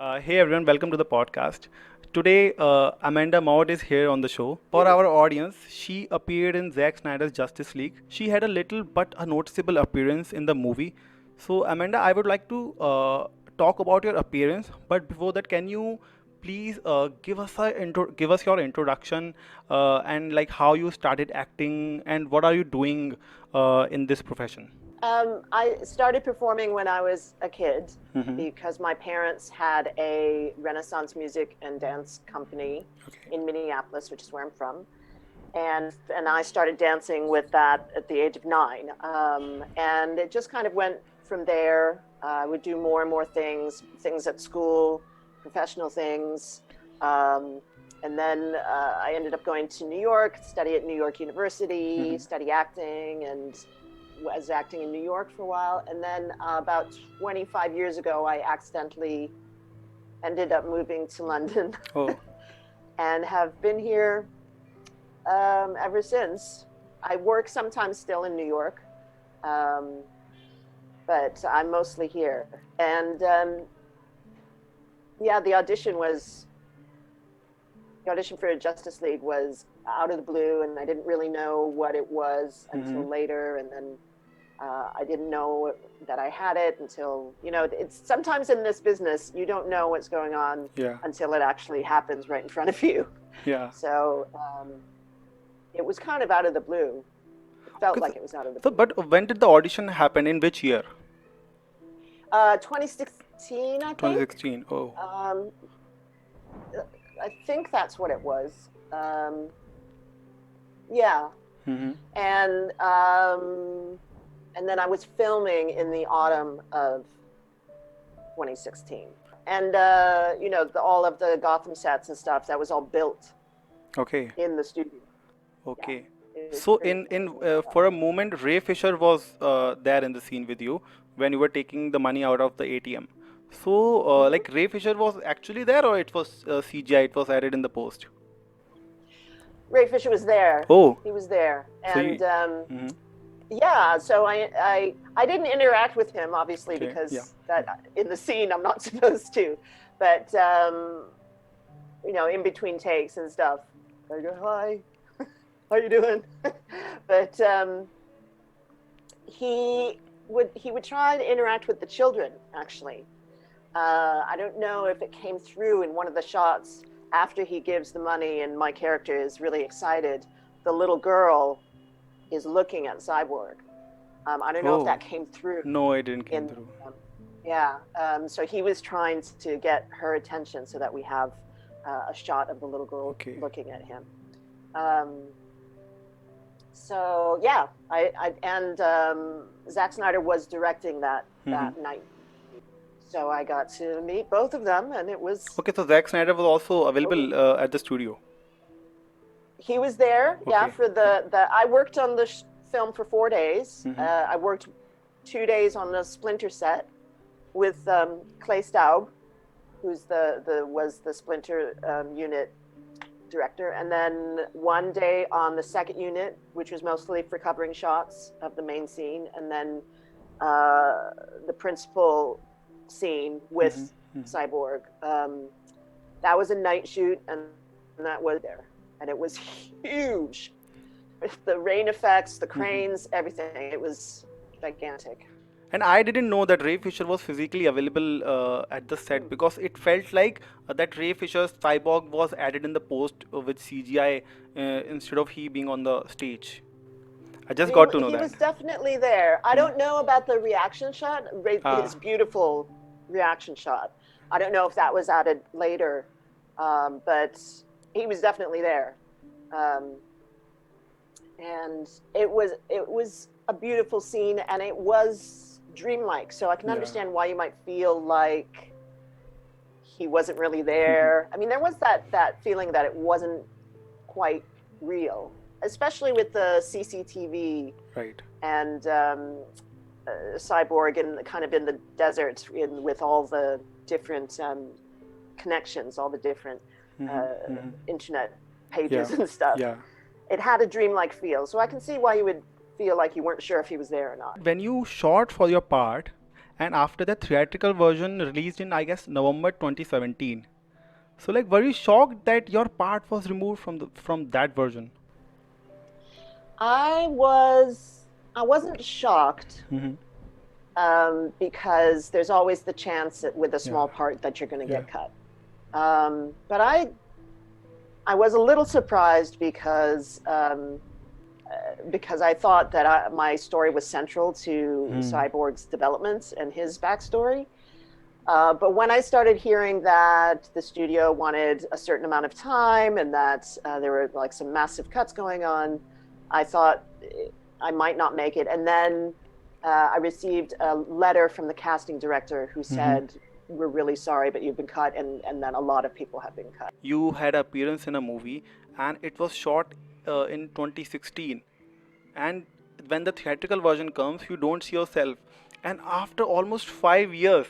Hey everyone, welcome to the podcast. Today, Amanda Maud is here on the show. For our audience, she appeared in Zack Snyder's Justice League. She had a little but a noticeable appearance in the movie. So, Amanda, I would like to talk about your appearance. But before that, can you please give us your introduction and like how you started acting and what are you doing in this profession? I started performing when I was a kid Mm-hmm. because my parents had a Renaissance music and dance company Okay. in Minneapolis, which is where I'm from. And I started dancing with that at the age of 9. And it just kind of went from there. I would do more and more things at school, professional things. And then I ended up going to New York, study at New York University, Mm-hmm. study acting, and was acting in New York for a while. And then about 25 years ago, I accidentally ended up moving to London Oh, and have been here ever since. I work sometimes still in New York, um, but I'm mostly here. And yeah, the audition for Justice League was out of the blue, and I didn't really know what it was mm-hmm. until later. And then I didn't know that I had it until, it's sometimes in this business, you don't know what's going on Yeah, until it actually happens right in front of you. yeah. So it was kind of out of the blue. It felt Okay, like it was out of the so, blue. but when did the audition happen? In which year? 2016, I think. 2016. Oh, Um, I think that's what it was. Yeah, mm-hmm. and then I was filming in the autumn of 2016, and all of the Gotham sets and stuff that was all built Okay, in the studio. Yeah, okay. it was So pretty in cool stuff. for a moment, Ray Fisher was there in the scene with you when you were taking the money out of the ATM. So Hmm. like Ray Fisher was actually there, or it was CGI? It was added in the post. Ray Fisher was there. Oh, He was there, so and you. Mm-hmm. yeah. So I didn't interact with him obviously Okay, yeah. because that in the scene I'm not supposed to, but in between takes and stuff, I go, hi, how you doing? But he would try to interact with the children actually. I don't know if it came through in one of the shots after he gives the money and my character is really excited. The little girl is looking at Cyborg. I don't know if that Oh, came through no, it didn't came in. through. Um, yeah. So he was trying to get her attention so that we have a shot of the little girl Okay. looking at him. Um, so yeah, Zack Snyder was directing Mm-hmm. that night, so I got to meet both of them, and it was Okay, so Zack Snyder was also totally. available at the studio. He was there, yeah. Okay. For the I worked on the film for 4 days. Mm-hmm. I worked 2 days on the Splinter set with Clay Staub, who's was the Splinter unit director, and then 1 day on the second unit, which was mostly for covering shots of the main scene, and then the principal scene Mm-hmm. with Cyborg. That was a night shoot, and that was there, and it was huge. With the rain effects, the Mm-hmm. cranes, everything. It was gigantic. And I didn't know that Ray Fisher was physically available at the set because it felt like that Ray Fisher's cyborg was added in the post with CGI instead of he being on the stage. I just He got to know he that. was definitely there. I Hmm. don't know about the reaction shot, his Ah, beautiful reaction shot. I don't know if that was added later, but he was definitely there. Um, and it was a beautiful scene, and it was dreamlike. So I can yeah. understand why you might feel like he wasn't really there. I mean, there was that feeling that it wasn't quite real, especially with the CCTV Right. and Cyborg and kind of in the desert with all the different connections, all the different Mm-hmm. Mm-hmm. internet Yeah. pages and stuff. Yeah. It had a dreamlike feel, so I can see why you would feel like you weren't sure if he was there or not. When you shot for your part, and after the theatrical version released in, I guess, November 2017. So, like, were you shocked that your part was removed from that version? I was I wasn't shocked Mm-hmm. because there's always the chance that with a Yeah. small part that you're going to Yeah. get cut. But I was a little surprised because I thought that my story was central to Hmm. Cyborg's development and his backstory. But when I started hearing that the studio wanted a certain amount of time and that there were like some massive cuts going on, I thought I might not make it. And then I received a letter from the casting director who Mm-hmm. said, "We're really sorry, but you've been cut," and then a lot of people have been cut. You had appearance in a movie, and it was shot in 2016. And when the theatrical version comes, you don't see yourself. And after almost 5 years,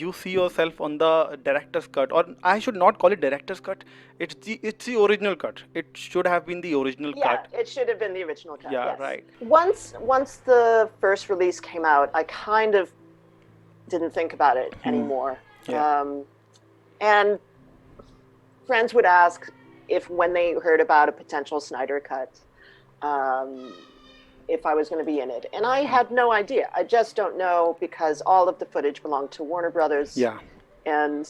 you see yourself on the director's cut, or I should not call it director's cut. It's the original cut. It should have been the original Yeah, cut. it should have been the original cut. Yeah, Yes. right. Once the first release came out, I kind of didn't think about it anymore. Yeah. And friends would ask if when they heard about a potential Snyder cut, um, if I was going to be in it. And I had no idea. I just don't know because all of the footage belonged to Warner Brothers. Yeah. And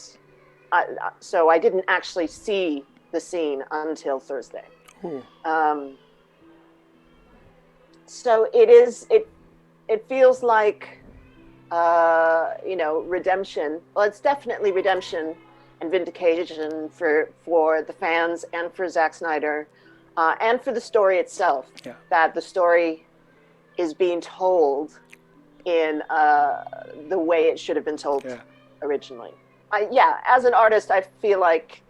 so I didn't actually see the scene until Thursday. Oh. So it feels like, redemption. Well, it's definitely redemption and vindication for the fans and for Zack Snyder, and for the story itself. Yeah. That the story is being told in the way it should have been told Yeah. originally. As an artist, I feel like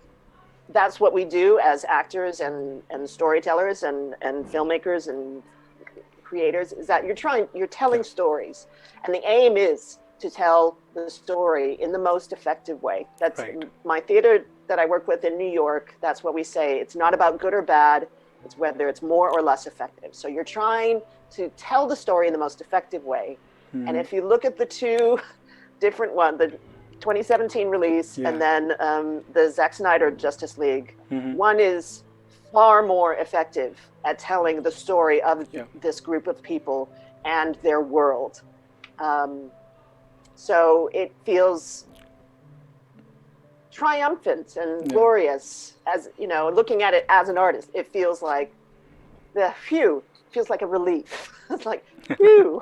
that's what we do as actors and storytellers and filmmakers and creators, is that you're telling stories, and the aim is to tell the story in the most effective way. That's Right. my theater that I work with in New York. That's what we say. It's not about good or bad. It's whether it's more or less effective. So you're trying to tell the story in the most effective way. And if you look at the two different ones, the 2017 release Yeah. and then the Zack Snyder Justice League, Mhm. one is far more effective at telling the story of Yeah. this group of people and their world. So it feels triumphant and Yeah. glorious, as looking at it as an artist. It feels like feels like a relief. It's like phew.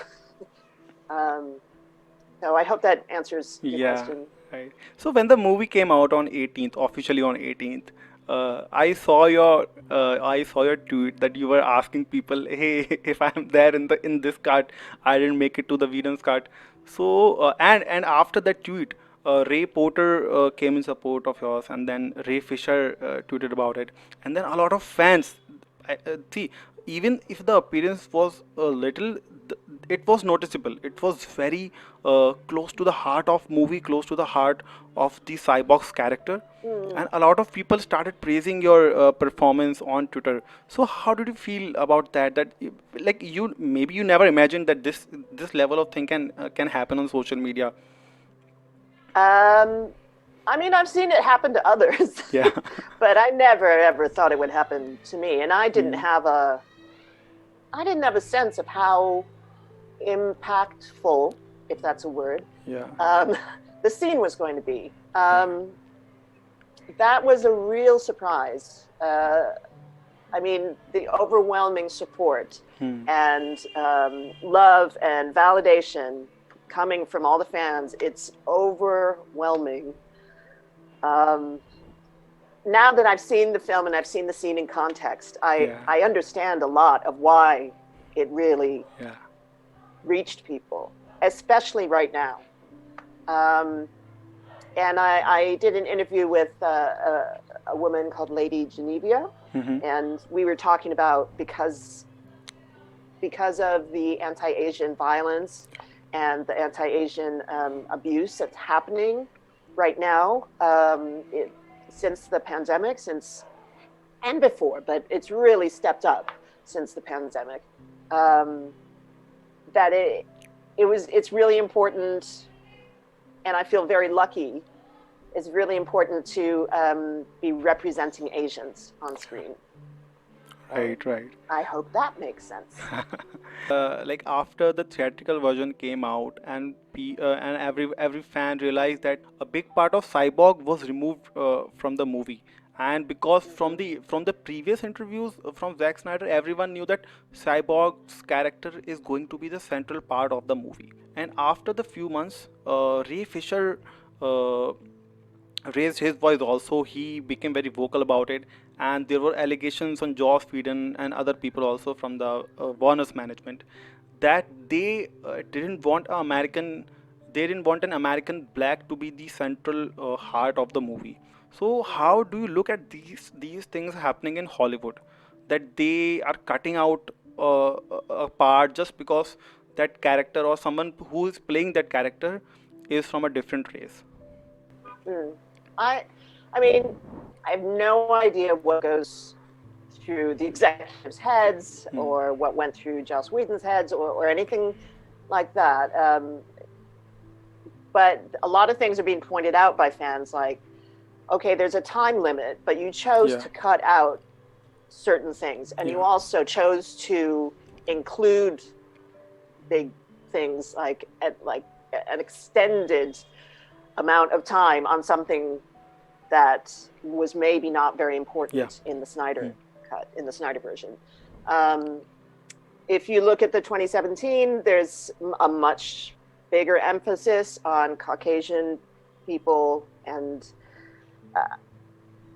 So I hope that answers your Yeah, question. right. So when the movie came out on 18th, officially on 18th, I saw your tweet that you were asking people, hey, if I'm there in this cart, I didn't make it to the Whedon's cart. So and after that tweet, Ray Porter came in support of yours, and then Ray Fisher tweeted about it, and then a lot of fans. See, even if the appearance was a little, it was noticeable. It was very close to the heart of movie, close to the heart of the Cyborg's character, and a lot of people started praising your performance on Twitter. So how did you feel about that? Like, you maybe you never imagined that this level of thing can happen on social media. I mean, I've seen it happen to others, Yeah. but I never ever thought it would happen to me. And I didn't have a sense of how impactful, if that's a word, Yeah. the scene was going to be. That was a real surprise. I mean, the overwhelming support and love and validation coming from all the fans, it's overwhelming. Now that I've seen the film and I've seen the scene in context, Yeah. I understand a lot of why it really Yeah. reached people, especially right now. And I did an interview with a woman called Lady Genevia, and we were talking about because of the anti-Asian violence and the anti-Asian abuse that's happening right now, since the pandemic, and before, but it's really stepped up since the pandemic. That it's really important and I feel very lucky. It's really important to be representing Asians on screen. Right. I hope that makes sense. Like after the theatrical version came out, and and every fan realized that a big part of Cyborg was removed from the movie, and because from the previous interviews from Zack Snyder, everyone knew that Cyborg's character is going to be the central part of the movie. And after the few months, Ray Fisher uh, raised his voice also. He became very vocal about it, and there were allegations on Joss Whedon and other people also from the Warner's management that they didn't want an American black to be the central heart of the movie. So how do you look at these things happening in Hollywood, that they are cutting out a part just because that character or someone who is playing that character is from a different race? Mm. I mean, I have no idea what goes through the executives' heads Hmm. or what went through Joss Whedon's heads or anything like that. But a lot of things are being pointed out by fans like, okay, there's a time limit, but you chose Yeah. to cut out certain things. And you Yeah. also chose to include big things like an extended amount of time on something that was maybe not very Yeah. important in the Snyder Hmm. cut, in the Snyder version. If you look at the 2017, there's a much bigger emphasis on Caucasian people, and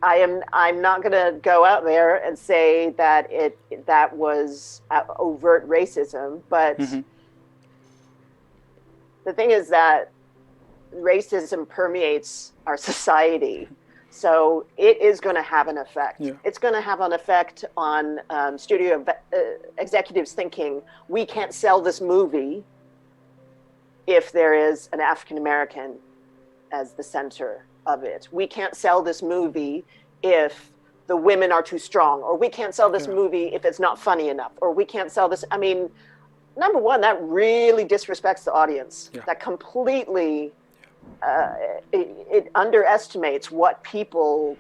I'm not going to go out there and say that that was overt racism, but Hmm. the thing is that racism permeates our society. So it is going to have an effect. Yeah. It's going to have an effect on studio executives thinking, we can't sell this movie if there is an African American as the center of it. We can't sell this movie if the women are too strong, or we can't sell this Yeah. movie if it's not funny enough, or we can't sell this. I mean, number one, that really disrespects the audience. Yeah. That completely it underestimates what people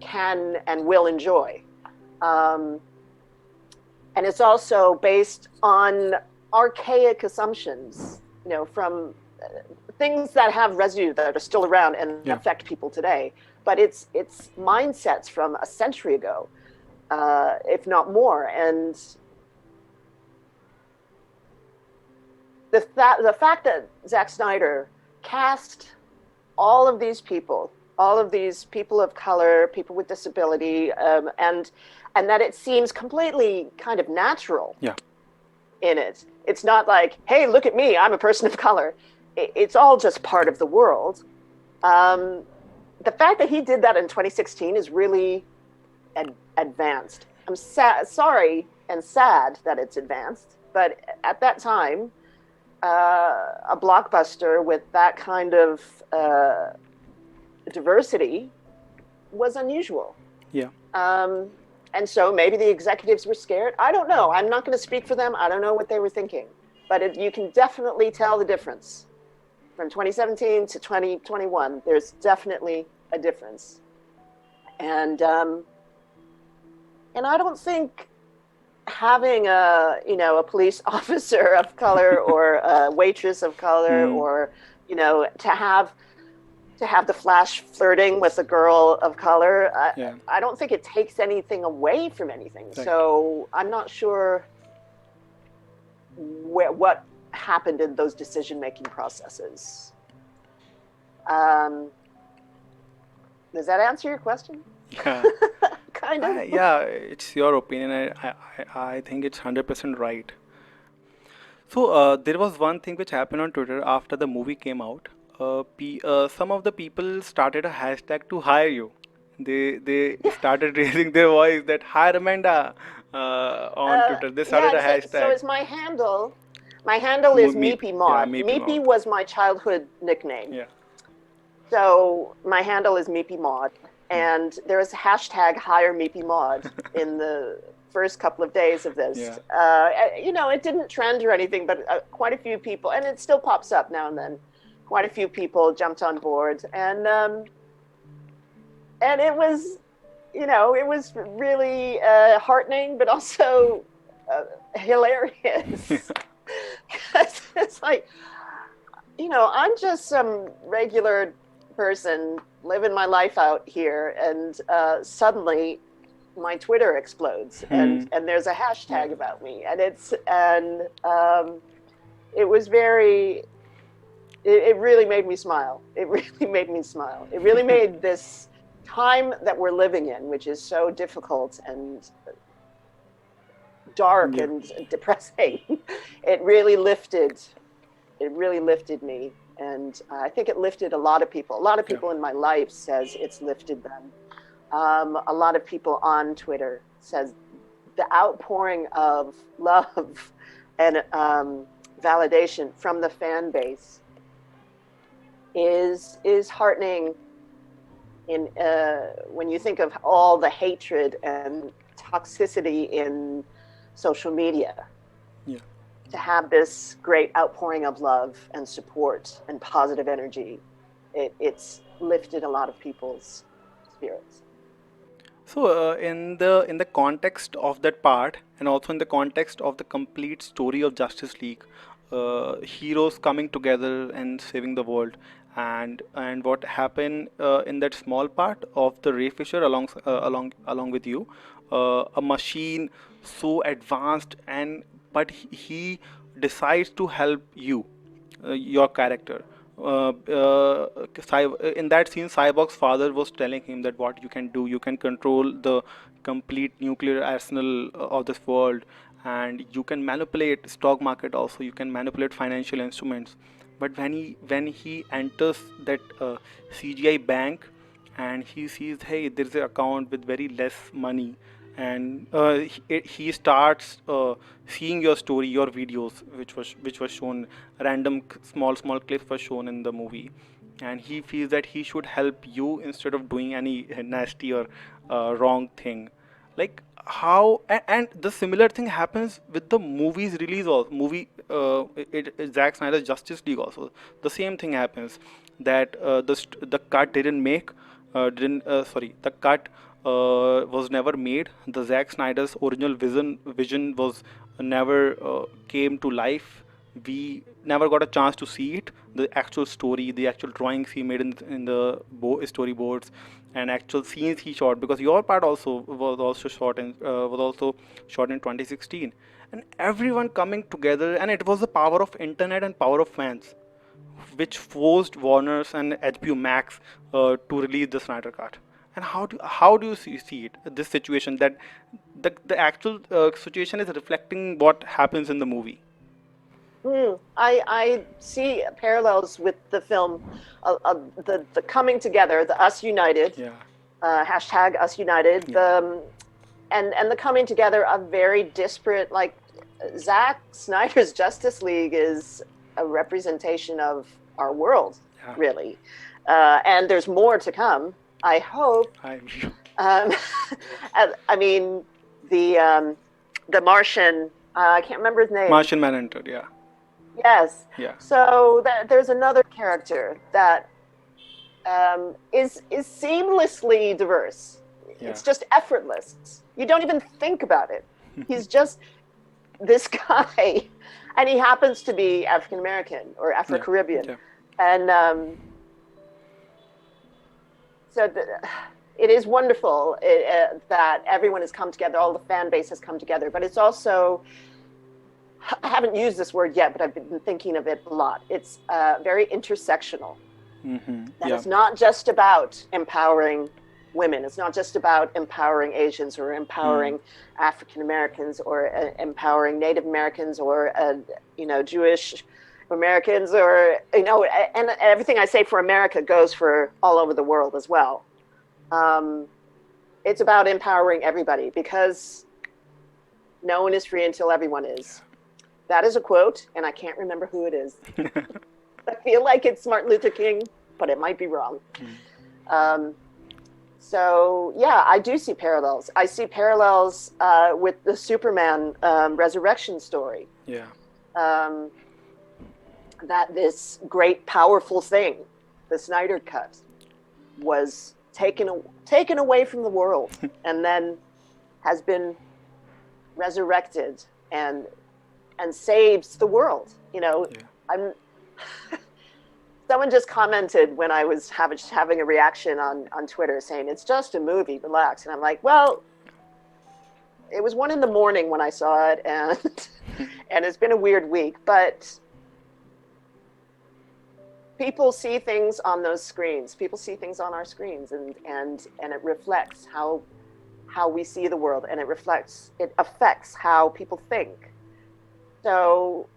can and will enjoy. And it's also based on archaic assumptions, from things that have residue that are still around and Yeah. affect people today. But it's mindsets from a century ago, if not more. And the fact that Zack Snyder cast all of these people of color, people with disability, and that it seems completely kind of natural. Yeah. In it. It's not like, hey, look at me, I'm a person of color. It's all just part of the world. The fact that he did that in 2016 is really advanced. I'm sorry and sad that it's advanced, but at that time, a blockbuster with that kind of diversity was unusual. Yeah. And so maybe the executives were scared. I don't know. I'm not going to speak for them. I don't know what they were thinking. But you can definitely tell the difference. From 2017 to 2021, there's definitely a difference. And I don't think having a police officer of color or a waitress of color or to have the Flash flirting with a girl of color, I don't think it takes anything away from anything. Right. So I'm not sure what happened in those decision-making processes. Does that answer your question? Yeah. Kind of. Yeah, it's your opinion. I think it's 100% right. So there was one thing which happened on Twitter after the movie came out. Some of the people started a hashtag to hire you. They started raising their voice that hire Amanda on Twitter. They started a So hashtag. is my handle. My handle is Yeah, HireMeepiMuad. Meepy Meepy Maud. was my childhood nickname. Yeah. So my handle is HireMeepiMuad, and there is a hashtag HireMeepiMuad in the first couple of days of this. Yeah. It didn't trend or anything, but quite a few people, and it still pops up now and then. quite a few people jumped on board, and it was, it was really heartening, but also hilarious. 'Cause it's like, I'm just some regular person living my life out here, and suddenly my Twitter explodes, and there's a hashtag about me, and it was very. It really made me smile. It really made me smile. It really made this time that we're living in, which is so difficult and dark and depressing, it really lifted me, and I think it lifted a lot of people. A lot of people in my life says it's lifted them. A lot of people on Twitter says the outpouring of love and validation from the fan base is heartening. In when you think of all the hatred and toxicity in social media, to have this great outpouring of love and support and positive energy, it's lifted a lot of people's spirits. So, in the context of that part, and also in the context of the complete story of Justice League, heroes coming together and saving the world, and what happened in that small part of the Ray Fisher along with you, a machine so advanced, and but he decides to help you, your character. In that scene, Cyborg's father was telling him that what you can do, you can control the complete nuclear arsenal of this world, and you can manipulate stock market also. You can manipulate financial instruments. But when he enters that CGI bank, and he sees, hey, there's an account with very less money, and he starts seeing your story, your videos, which was shown, random small clips were shown in the movie, and he feels that he should help you instead of doing any nasty or wrong thing. Like how, and the similar thing happens with the movie's release also. Zack Snyder's Justice League also, the same thing happens, that the cut didn't make didn't sorry the cut was never made. The Zack Snyder's original vision was never came to life. We never got a chance to see it, the actual story, the actual drawings he made in the storyboards, and actual scenes he shot, because your part also was also shot in 2016, and everyone coming together, and it was the power of internet and power of fans which forced Warner's and HBO Max to release the Snyder Cut. And how do you see it, this situation, that the actual situation is reflecting what happens in the movie? I see parallels with the film, the coming together, the Us United, Yeah. hashtag Us United, and the coming together of very disparate, like Zack Snyder's Justice League is a representation of our world, really, and there's more to come. I hope. I mean, the Martian. I can't remember his name. Martian Manhunter, yeah. Yes. Yeah. So there's another character that is seamlessly diverse. Yeah. It's just effortless. You don't even think about it. He's just this guy, and he happens to be African American or Afro-Caribbean, and so it is wonderful that everyone has come together. All the fan base has come together, but it's also, I haven't used this word yet, but I've been thinking of it a lot. It's very intersectional. That it's not just about empowering women. It's not just about empowering Asians or empowering African Americans or empowering Native Americans or Jewish Americans, or and everything I say for America goes for all over the world as well. It's about empowering everybody, because no one is free until everyone is. That is a quote, and I can't remember who it is. I feel like it's Martin Luther King, but it might be wrong. So yeah, I do see parallels. I see parallels with the Superman resurrection story. Yeah. that this great, powerful thing, the Snyder Cut, was taken away from the world and then has been resurrected and saves the world. You know, Yeah. I'm. Someone just commented when I was having a reaction on Twitter saying it's just a movie, relax, and I'm like, well, it was 1 a.m. when I saw it, and and it's been a weird week, but people see things on those screens. People see things on our screens, and it reflects how we see the world, and it affects how people think. So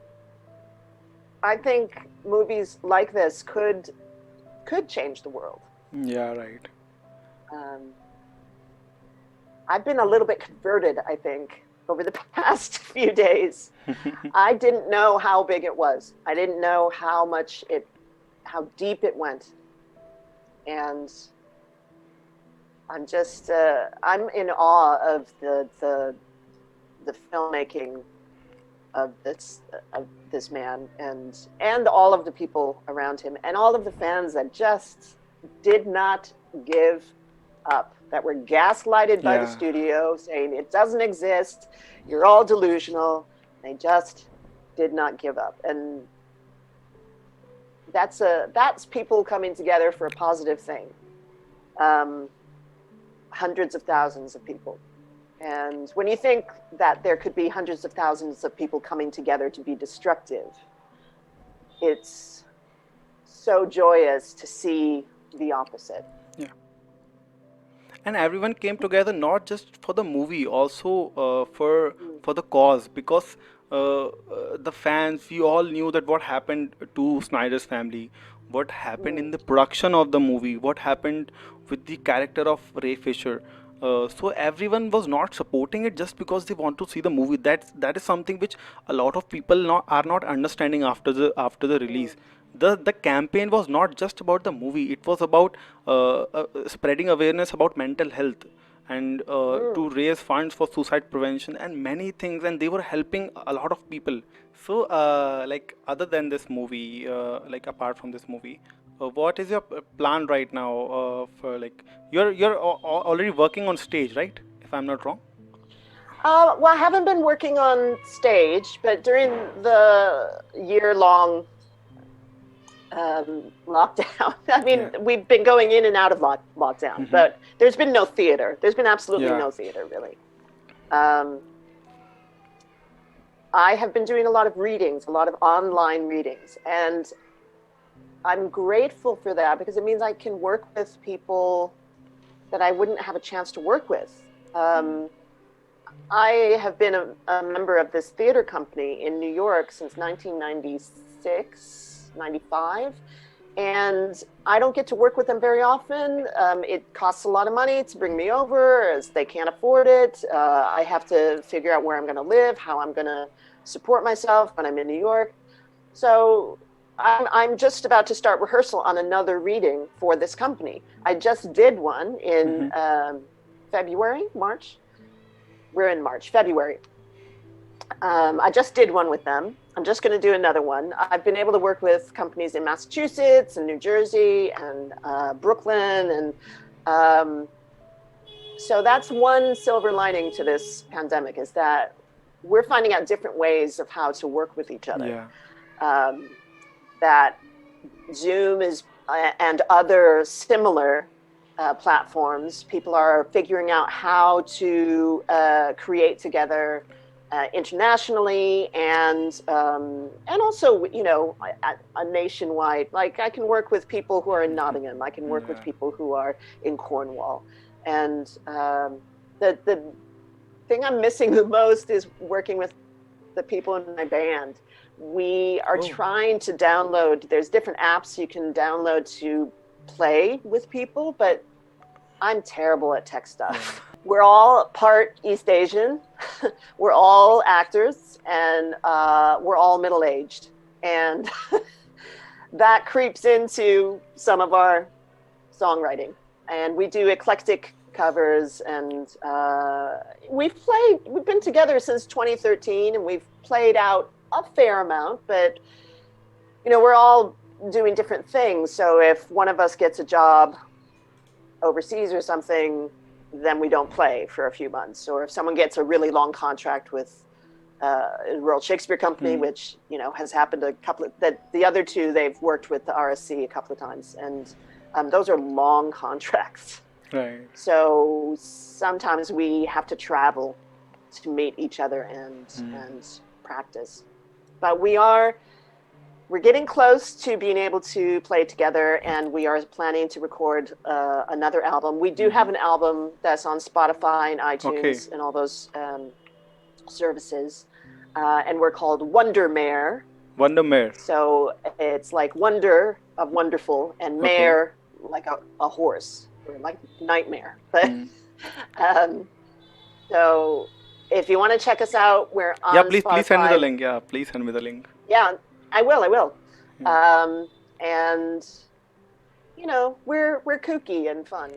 I think movies like this could change the world. Yeah, right. Um, I've been a little bit converted, I think, over the past few days. I didn't know how big it was. I didn't know how deep it went. And I'm just, I'm in awe of the filmmaking of this man and all of the people around him and all of the fans that just did not give up, that were gaslighted by the Yeah. studio saying it doesn't exist, you're all delusional. They just did not give up. And that's people coming together for a positive thing. Hundreds of thousands of people. And when you think that there could be hundreds of thousands of people coming together to be destructive, it's so joyous to see the opposite. Yeah. And everyone came together not just for the movie, also for the cause, because the fans, we all knew that what happened to Snyder's family, what happened in the production of the movie, what happened with the character of Ray Fisher. So everyone was not supporting it just because they want to see the movie. That is something which a lot of people are not understanding after the release. The campaign was not just about the movie. It was about spreading awareness about mental health, and to raise funds for suicide prevention and many things, and they were helping a lot of people. So like, other than this movie, like apart from this movie, what is your plan right now, for, like, you're already working on stage, right, if I'm not wrong? Well, I haven't been working on stage, but during the year-long lockdown, I mean, Yeah. we've been going in and out of lockdown, but there's been no theater. There's been absolutely Yeah. no theater, really. I have been doing a lot of readings, a lot of online readings, and I'm grateful for that because it means I can work with people that I wouldn't have a chance to work with. I have been a member of this theater company in New York since 1996, 95, and I don't get to work with them very often. It costs a lot of money to bring me over, as they can't afford it. I have to figure out where I'm going to live, how I'm going to support myself when I'm in New York. So I'm just about to start rehearsal on another reading for this company. I just did one in February, March. We're in March, February. I just did one with them. I'm just going to do another one. I've been able to work with companies in Massachusetts and New Jersey and Brooklyn. And so that's one silver lining to this pandemic, is that we're finding out different ways of how to work with each other. Yeah. That Zoom is and other similar platforms, people are figuring out how to create together internationally, and also, you know, a nationwide. Like, I can work with people who are in Nottingham. I can work with Yeah. people who are in Cornwall, and the thing I'm missing the most is working with the people in my band. We are Oh. trying to download, there's different apps you can download to play with people, but I'm terrible at tech stuff. We're all part East Asian. We're all actors, and we're all middle-aged. And that creeps into some of our songwriting. And we do eclectic covers, and we've been together since 2013, and we've played out a fair amount, but we're all doing different things. So if one of us gets a job overseas or something, then we don't play for a few months. Or if someone gets a really long contract with Royal Shakespeare Company, which has happened a couple of the other two, they've worked with the RSC a couple of times, and those are long contracts. Right. So sometimes we have to travel to meet each other and practice. But we're getting close to being able to play together, and we are planning to record another album. We do have an album that's on Spotify and iTunes and all those services, and we're called Wonder Mare. Wonder Mare. So it's like wonder of wonderful, and mare like a horse, or like nightmare. But so if you want to check us out, we're on please Spotify. send me the link. Yeah, please send me the link. Yeah, I will. And we're kooky and fun.